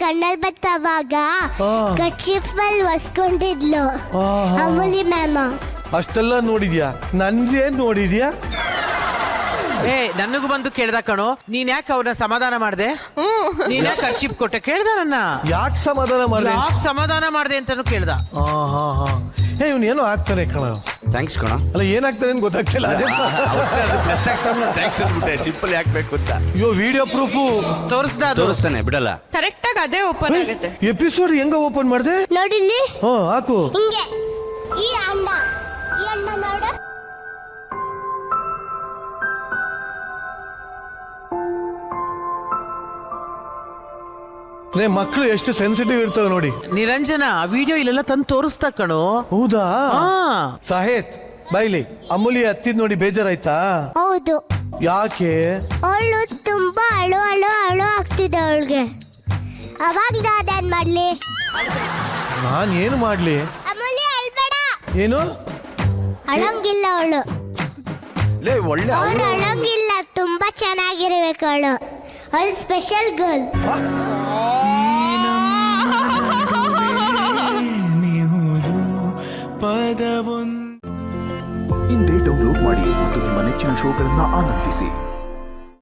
ಕಣ್ಣಲ್ಲಿ ಬತ್ತವಾಗ ಕರ್ಚೀಫ್ ಅಲ್ಲಿ ಒರ್ಸ್ಕೊಂಡಿದ್ಲು ಅಮೂಲಿ ಮ್ಯಾಮ್. ಅಷ್ಟೆಲ್ಲ ನೋಡಿದ್ಯಾ? ನನ್ಗೇನ್ ನೋಡಿದ್ಯಾ? ನನಗೂ ಬಂದು ಕೇಳ್ದ ಕಣೋ, ನೀನ್ ಯಾಕೆ ಅವ್ರನ್ನ ಸಮಾಧಾನ ಮಾಡ್ದೆ? ನೀನ್ ಯಾಕೆ ಖರ್ಚಿಪ್ ಕೊಟ್ಟೆ ಕೇಳ್ದ ನನ್ನ. ಯಾಕೆ ಸಮಾಧಾನ ಮಾಡ್ದೆ? ಯಾಕೆ ಸಮಾಧಾನ ಮಾಡ್ದೆ ಅಂತಾನು ಕೇಳ್ದ. ಇವ್ನು ಏನೋ ಆಗ್ತಾನೆ ಕಣ. ಥ್ಯಾಂಕ್ಸ್ ಕಣ. ಅಲ್ಲ ಏನಾಗ್ತಾನೆ ಅಂತ ಗೊತ್ತಾಗ್ತಿಲ್ಲ. ಸಿಂಪಲ್ ಹಾಕ್ಬೇಕು ಅಂತ. ಅಯ್ಯೋ ವಿಡಿಯೋ ಪ್ರೂಫ್ ತೋರಿಸ್ತಾನೆ ಬಿಡಲ್ಲ. ಕರೆಕ್ಟ್ ಆಗಿ ಅದೇ ಓಪನ್ ಆಗುತ್ತೆ. ಎಪಿಸೋಡ್ ಹೆಂಗ ಓಪನ್ ಮಾಡ್ದೆ? ನೋಡಿಲ್ಲಿ ಹಾಕು. ಹಿಂಗೆ ಈ ಅಣ್ಣ ನೋಡು. ಮಕ್ಕಳು ಎಷ್ಟು ಸೆನ್ಸಿಟಿವ್ ಇರ್ತವೆ ನೋಡಿ. ನಿರಂಜನ ವಿಡಿಯೋ ಇಲ್ಲೆಲ್ಲ ತಂದು ತೋರಿಸ್ತಾ ಕಣೋ. ಹೌದಾ? ಸಾಹೇತ್ ಬೈಲಿ. ಅಮೂಲಿ ಹತ್ತಿದ್ ನೋಡಿ ಬೇಜಾರಾಯ್ತಾ? ಹೌದು. ಯಾಕೆ? ಅವಳು ತುಂಬಾ ಅಳು ಅಳು ಅಳು ಆಗ್ತಿದೆ ಅವಳಿಗೆ. ಅವಾಗ ನಾನೇನ್ ಮಾಡ್ಲಿ? ನಾನ್ ಏನು ಮಾಡ್ಲಿ? ಅಮೂಲಿ ಅಳ್ಬೇಡ. ಏನು ಅಳಂಗಿಲ್ಲ ಅವಳು. ಒಳ್ಳೆ ಅವ್ರು ಅಳಂಗಿಲ್ಲ, ತುಂಬಾ ಚೆನ್ನಾಗಿರ್ಬೇಕು ಅವಳು. ಅವಳು ಸ್ಪೆಷಲ್ ಗರ್ಲ್. ಹಿಂದೆ ಡೌನ್ಲೋಡ್ ಮಾಡಿ ಮತ್ತು ನಿಮ್ಮ ನೆಚ್ಚಿನ ಶೋಗಳನ್ನು ಆನಂದಿಸಿ.